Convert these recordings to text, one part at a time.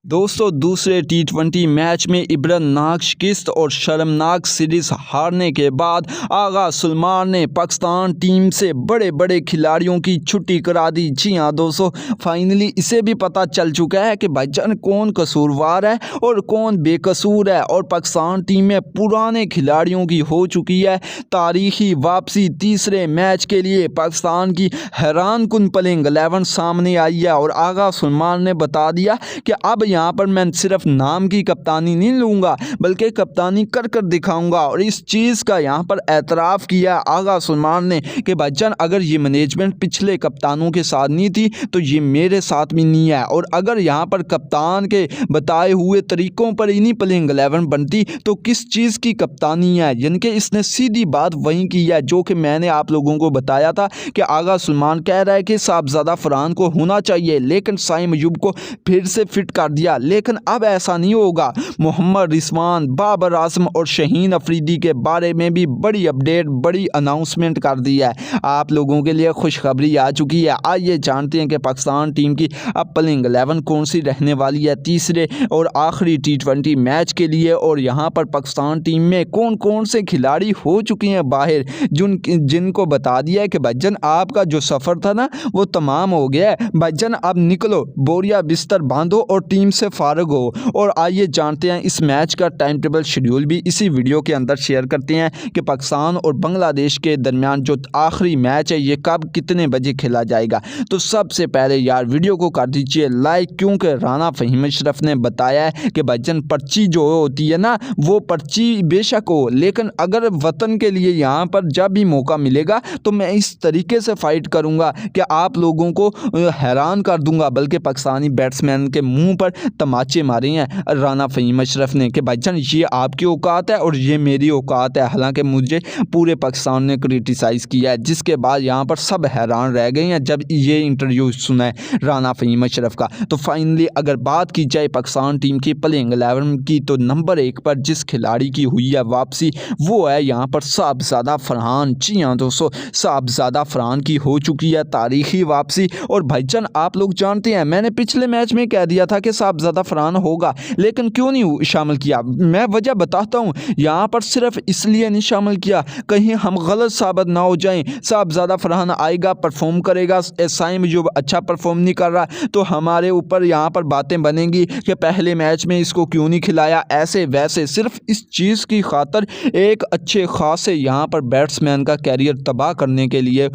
दोस्तों दूसरे टी20 मैच में इब्रतनाक शिकस्त और शर्मनाक सीरीज हारने के बाद आगा सुलेमान ने पाकिस्तान टीम से बड़े बड़े खिलाड़ियों की छुट्टी करा दी। जी हाँ दोस्तों, फाइनली इसे भी पता चल चुका है कि भाईजान कौन कसूरवार है और कौन बेकसूर है। और पाकिस्तान टीम में पुराने खिलाड़ियों की हो चुकी है तारीखी वापसी। तीसरे मैच के लिए पाकिस्तान की हैरान कुन प्लेइंग 11 सामने आई है और आगा सुलेमान ने बता दिया कि अब यहाँ पर मैं सिर्फ नाम की कप्तानी नहीं लूँगा बल्कि कप्तानी कर कर दिखाऊंगा। और इस चीज़ का यहाँ पर एतराफ़ किया आगा सुलेमान ने कि भाईजान अगर ये मैनेजमेंट पिछले कप्तानों के साथ नहीं थी तो ये मेरे साथ भी नहीं है। और अगर यहाँ पर कप्तान के बताए हुए तरीक़ों पर ही नहीं प्लेइंग 11 बनती तो किस चीज़ की कप्तानी है। यानी कि इसने सीधी बात वहीं की है जो कि मैंने आप लोगों को बताया था कि आगा सुलेमान कह रहा है कि साहबजादा फरहान को होना चाहिए, लेकिन साइम अयूब को फिर से फिट कर दिया। लेकिन अब ऐसा नहीं होगा। मोहम्मद रिजवान, बाबर आजम और शाहीन अफरीदी के बारे में भी बड़ी अपडेट, बड़ी अनाउंसमेंट कर दी है। आप लोगों के लिए खुशखबरी आ चुकी है। आइए जानते हैं कि पाकिस्तान टीम की अब प्लेइंग 11 कौन सी रहने वाली है तीसरे और आखिरी टी20 मैच के लिए। और यहाँ पर पाकिस्तान टीम में कौन कौन से खिलाड़ी हो चुके हैं बाहर, जिनको बता दिया है कि भाईजान आपका जो सफ़र था ना वो तमाम हो गया है। भाईजान अब निकलो, बोरिया बिस्तर बांधो और टीम से फारग हो। और आइए जानते हैं इस मैच का टाइम टेबल शेड्यूल भी इसी वीडियो के अंदर शेयर करते हैं कि पाकिस्तान और बांग्लादेश के दरमियान जो आखिरी मैच है ये कब कितने बजे खेला जाएगा। तो सबसे पहले यार वीडियो को कर दीजिए लाइक, क्योंकि राना फ़हीम अशरफ ने बताया है कि भाईजान पर्ची जो होती है ना वो पर्ची बेशक हो, लेकिन अगर वतन के लिए यहाँ पर जब भी मौका मिलेगा तो मैं इस तरीके से फाइट करूँगा कि आप लोगों को हैरान कर दूंगा। बल्कि पाकिस्तानी बैट्समैन के मुंह पर तमाचे मारे हैं राना फ़हीम अशरफ ने कि भाईजान ये आपकी औकात है और ये मेरी औकात है। हालांकि मुझे पूरे पाकिस्तान ने क्रिटिसाइज़ किया है, जिसके बाद यहाँ पर सब हैरान रह गए हैं जब ये इंटरव्यू सुना है राना फ़हीम अशरफ का। तो फाइनली अगर बात की जाए पाकिस्तान टीम की प्लेइंग 11 की तो नंबर 1 पर जिस खिलाड़ी की हुई है वापसी वो है यहाँ पर साहबजादा फरहान। जी हाँ दोस्तों, साहबजादा फरहान की हो चुकी है तारीखी वापसी। और भाईजान आप लोग जानते हैं मैंने पिछले मैच में कह दिया था कि साहबजादा फरहान होगा, लेकिन क्यों नहीं शामिल किया मैं वजह बताता हूँ। यहाँ पर सिर्फ इसलिए नहीं शामिल किया कहीं हम गलत साबित ना हो जाएं। साहबजादा फरहान आएगा, परफॉर्म करेगा, साइम अयूब अच्छा परफॉर्म नहीं कर रहा तो हमारे ऊपर यहाँ पर बातें बनेंगी कि पहले मैच में इसको क्यों नहीं खिलाया, ऐसे वैसे। सिर्फ इस चीज़ की खातर एक अच्छे खासे यहाँ पर बैट्समैन का कैरियर तबाह करने के लिए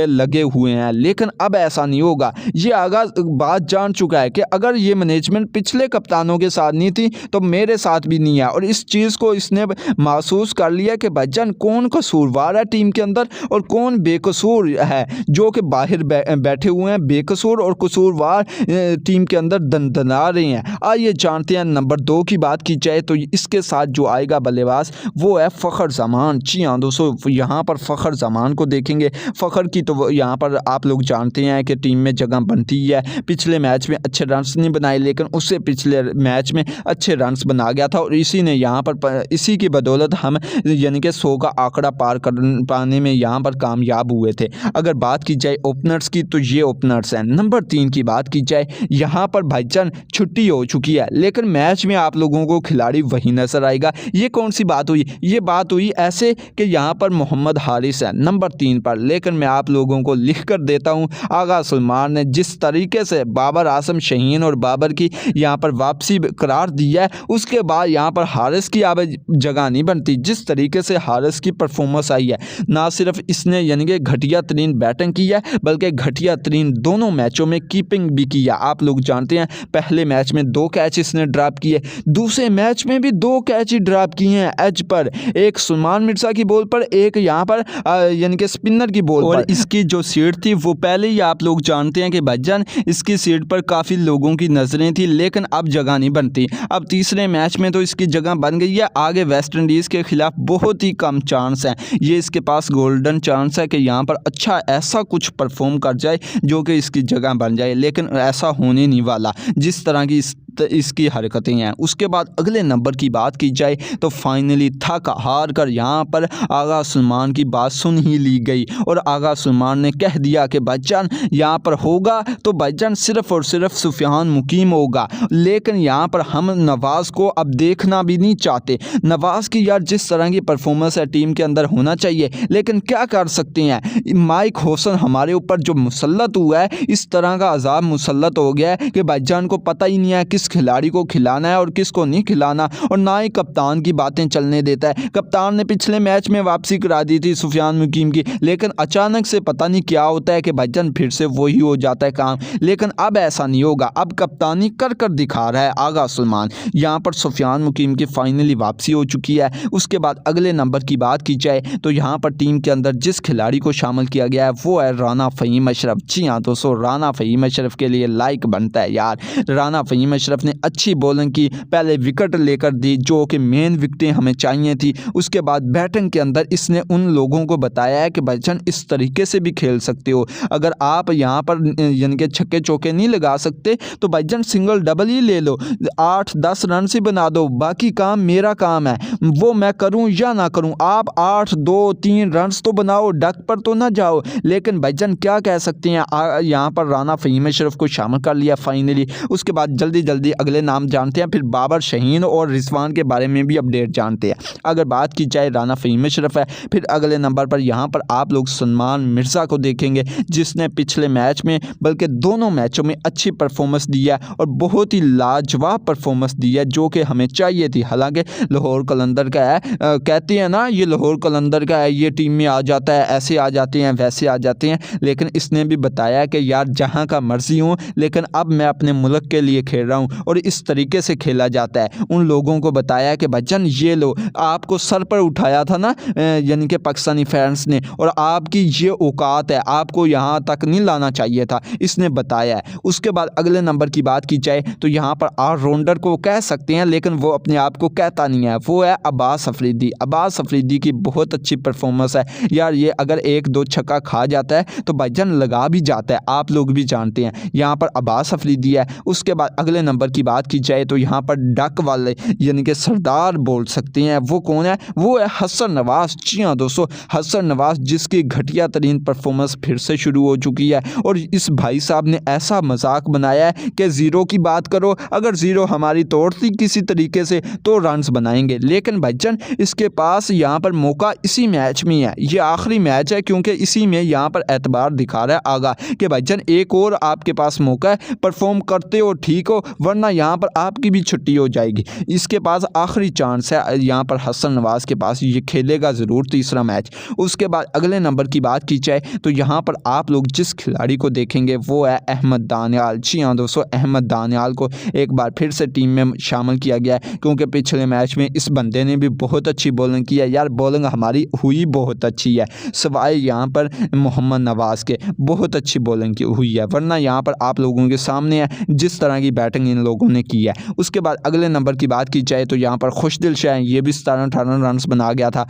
लगे हुए हैं। लेकिन अब ऐसा नहीं होगा। ये आगाज बात जान चुका है कि अगर ये मैनेजमेंट पिछले कप्तानों के साथ नहीं थी तो मेरे साथ भी नहीं है। और इस चीज़ को इसने महसूस कर लिया कि भाईजान कौन कसूरवार है टीम के अंदर और कौन बेकसूर है, जो कि बाहर बैठे हुए हैं बेकसूर और कसूरवार टीम के अंदर दंदना रहे हैं। आइए जानते हैं नंबर 2 की बात की जाए तो इसके साथ जो आएगा बल्लेबाज वो है फ़खर ज़मान। जी हाँ दोस्तों, यहाँ पर फ़खर ज़मान को देखेंगे। फ़खर की तो यहाँ पर आप लोग जानते हैं कि टीम में जगह बनती है। पिछले मैच में अच्छे रन्स नहीं बनाए लेकिन उससे पिछले मैच में अच्छे रन्स बना गया था और इसी ने यहाँ पर इसी की बदौलत हम यानी कि 100 का आंकड़ा पार कर पाने में यहाँ पर कामयाब हुए थे। अगर बात की जाए ओपनर्स की तो ये ओपनर्स हैं। नंबर 3 की बात की जाए यहाँ पर भाईजान छुट्टी हो चुकी है लेकिन मैच में आप लोगों को खिलाड़ी वही नजर आएगा। ये कौन सी बात हुई? ये बात हुई ऐसे कि यहाँ पर मोहम्मद हारिस है नंबर 3 पर, लेकिन मैं आप लोगों को लिख कर देता हूँ आगा सुलेमान ने जिस तरीके से बाबर आजम, शाहीन और बाबर की यहाँ पर वापसी करार दिया है उसके बाद यहाँ पर हारिस की अब जगह नहीं बनती। जिस तरीके से हारिस की परफॉर्मेंस आई है, ना सिर्फ इसने यानी कि घटिया तरीन बैटिंग की है बल्कि घटिया तरीन दोनों मैचों में कीपिंग भी की है। आप लोग जानते हैं पहले मैच में 2 कैच इसने ड्रॉप किए, दूसरे मैच में भी 2 कैच ही ड्रॉप किए हैं एज पर, एक सुलेमान मिर्जा की बॉल पर, एक यहाँ पर यानी कि स्पिनर की बॉल पर। इसकी जो सीट थी वो पहले ही आप लोग जानते हैं कि भाईजान इसकी सीट पर काफ़ी लोगों की नज़रें थी लेकिन अब जगह नहीं बनती। अब तीसरे मैच में तो इसकी जगह बन गई है। आगे वेस्ट इंडीज़ के खिलाफ बहुत ही कम चांस है, ये इसके पास गोल्डन चांस है कि यहाँ पर अच्छा ऐसा कुछ परफॉर्म कर जाए जो कि इसकी जगह बन जाए, लेकिन ऐसा होने नहीं वाला। जिस तरह की इसकी हरकतें हैं। उसके बाद अगले नंबर की बात की जाए तो फाइनली थक हार कर यहाँ पर आगा सलमान की बात सुन ही ली गई और आगा सलमान ने कह दिया कि भाईजान यहाँ पर होगा तो भाईजान सिर्फ और सिर्फ सुफियान मुकीम होगा, लेकिन यहाँ पर हम नवाज़ को अब देखना भी नहीं चाहते। नवाज़ की यार जिस तरह की परफॉर्मेंस है टीम के अंदर होना चाहिए, लेकिन क्या कर सकते हैं, माइक होसन हमारे ऊपर जो मुसल्लत हुआ है, इस तरह का अजाब मुसल्लत हो गया है कि भाईजान को पता ही नहीं है किस खिलाड़ी को खिलाना है और किसको नहीं खिलाना, और ना ही कप्तान की बातें चलने देता है। कप्तान ने पिछले मैच में वापसी करा दी थी सुफियान मुकीम की, लेकिन अचानक से पता नहीं क्या होता है कि भाईजान फिर से वही हो जाता है काम। लेकिन अब ऐसा नहीं होगा, अब कप्तानी कर कर दिखा रहा है आगा सलमान। यहाँ पर सुफियान मुकीम की फाइनली वापसी हो चुकी है। उसके बाद अगले नंबर की बात की जाए तो यहाँ पर टीम के अंदर जिस खिलाड़ी को शामिल किया गया है वो है राना फ़हीम अशरफ। जी हाँ दोस्तों, राना फ़हीम अशरफ के लिए लाइक बनता है यार। राना फ़हीम अशरफ ने अच्छी बॉलिंग की, पहले विकेट लेकर दी जो कि मेन विकेटें हमें चाहिए थी। उसके बाद बैटिंग के अंदर इसने उन लोगों को बताया है कि भाईजान इस तरीके से भी खेल सकते हो, अगर आप यहाँ पर यानी कि छक्के चौके नहीं लगा सकते तो भाईजान सिंगल डबल ही ले लो, 8-10 रन से बना दो, बाकी काम मेरा काम है, वो मैं करूं या ना करूं, आप 8-2-3 रन तो बनाओ, डक पर तो ना जाओ। लेकिन भाईजान क्या कह सकते हैं, यहाँ पर राना फ़हीम अशरफ को शामिल कर लिया फाइनली। उसके बाद जल्दी जल्दी अगले नाम जानते हैं, फिर बाबर शाहीन और रिजवान के बारे में भी अपडेट जानते हैं। अगर बात की जाए राना फ़हीम अशरफ है, फिर अगले नंबर पर यहाँ पर आप लोग सलमान मिर्ज़ा को देखेंगे जिसने पिछले मैच में बल्कि दोनों मैचों में अच्छी परफॉर्मेंस दी है और बहुत ही लाजवाब परफॉर्मेंस दी है जो कि हमें चाहिए थी। हालांकि लाहौर कलंदर का है, कहते हैं ना ये लाहौर कलंदर का है, ये टीम में आ जाता है, ऐसे आ जाते हैं वैसे आ जाते हैं, लेकिन इसने भी बताया कि यार जहां का मर्जी हूं, लेकिन अब मैं अपने मुल्क के लिए खेल रहा हूं और इस तरीके से खेला जाता है। उन लोगों को बताया कि भाईजान ये लो, आपको सर पर उठाया था ना यानी कि पाकिस्तानी फैंस ने, और आपकी ये औकात है, आपको यहाँ तक नहीं लाना चाहिए था, इसने बताया है। उसके बाद अगले नंबर की बात की जाए तो यहाँ पर ऑलराउंडर को कह सकते हैं, लेकिन वो अपने आप को कहता नहीं है, वो है अब्बास अफरीदी। अब्बास अफरीदी की बहुत अच्छी परफॉर्मेंस है यार, ये अगर 1-2 छक्का खा जाता है तो भाईजान लगा भी जाता है, आप लोग भी जानते हैं। यहाँ पर अब्बास अफरीदी है। उसके बाद अगले नंबर की बात की जाए तो यहाँ पर डक वाले यानी कि सरदार बोल सकते हैं, वो कौन है, वो है हसन नवाज। जी हाँ दोस्तों, हसन नवाज जिसकी घटिया तरीन परफॉर्मेंस फिर से शुरू हो चुकी है और इस भाई साहब ने ऐसा मजाक बनाया है कि ज़ीरो की बात करो, अगर ज़ीरो हमारी तोड़ती किसी तरीके से तो रन्स बनाएंगे, लेकिन भाईजान इसके पास यहाँ पर मौका इसी मैच में है, ये आखिरी मैच है क्योंकि इसी में यहाँ पर एतबार दिखा रहा है आगा कि भाईजान एक और आपके पास मौका है, परफॉर्म करते हो ठीक हो, वरना यहाँ पर आपकी भी छुट्टी हो जाएगी। इसके पास आखिरी चांस है यहाँ पर हसन नवाज के पास, ये खेलेगा ज़रूर तीसरा मैच। उसके बाद अगले नंबर की बात की जाए तो यहाँ पर आप लोग जिस खिलाड़ी को देखेंगे वो है अहमद दानियाल। जी हाँ दोस्तों, अहमद दानियाल को एक बार फिर से टीम में शामिल किया गया है क्योंकि पिछले मैच में इस बंदे ने भी बहुत अच्छी बॉलिंग की है यार, बॉलिंग हमारी हुई बहुत अच्छी है, सवाए यहाँ पर मोहम्मद नवाज के बहुत अच्छी बॉलिंग की हुई है, वरना यहाँ पर आप लोगों के सामने है जिस तरह की बैटिंग इन लोगों ने की है। उसके बाद अगले नंबर की बात की जाए तो यहाँ पर खुशदिल शाह, ये भी 17-18 रन बना गया था।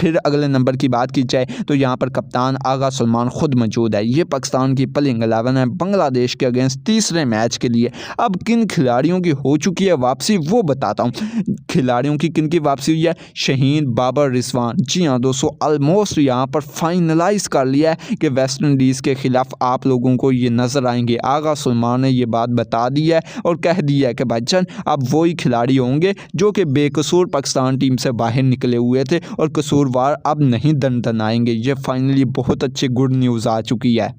फिर अगले नंबर की बात की जाए तो यहाँ पर कप्तान आगा सलमान खुद मौजूद है। ये पाकिस्तान की प्लेइंग 11 है बांग्लादेश के अगेंस्ट तीसरे मैच के लिए। अब किन खिलाड़ियों की हो चुकी है वापसी वो बताता हूँ। खिलाड़ियों की किन की वापसी हुई है, शाहीन, बाबर, रिजवान। जी हाँ दोस्तों, ऑलमोस्ट यहाँ पर फाइनलाइज कर लिया है कि वेस्ट इंडीज़ के खिलाफ आप लोगों को ये नज़र आएंगे। आगा सलमान ने ये बात बता दी है और कह दिया है कि भाईजान अब वही खिलाड़ी होंगे जो कि बेकसूर पाकिस्तान टीम से बाहर निकले हुए थे और कसूरवार अब नहीं दंडन आएंगे। ये फाइनली बहुत अच्छी गुड न्यूज़ आ चुकी है।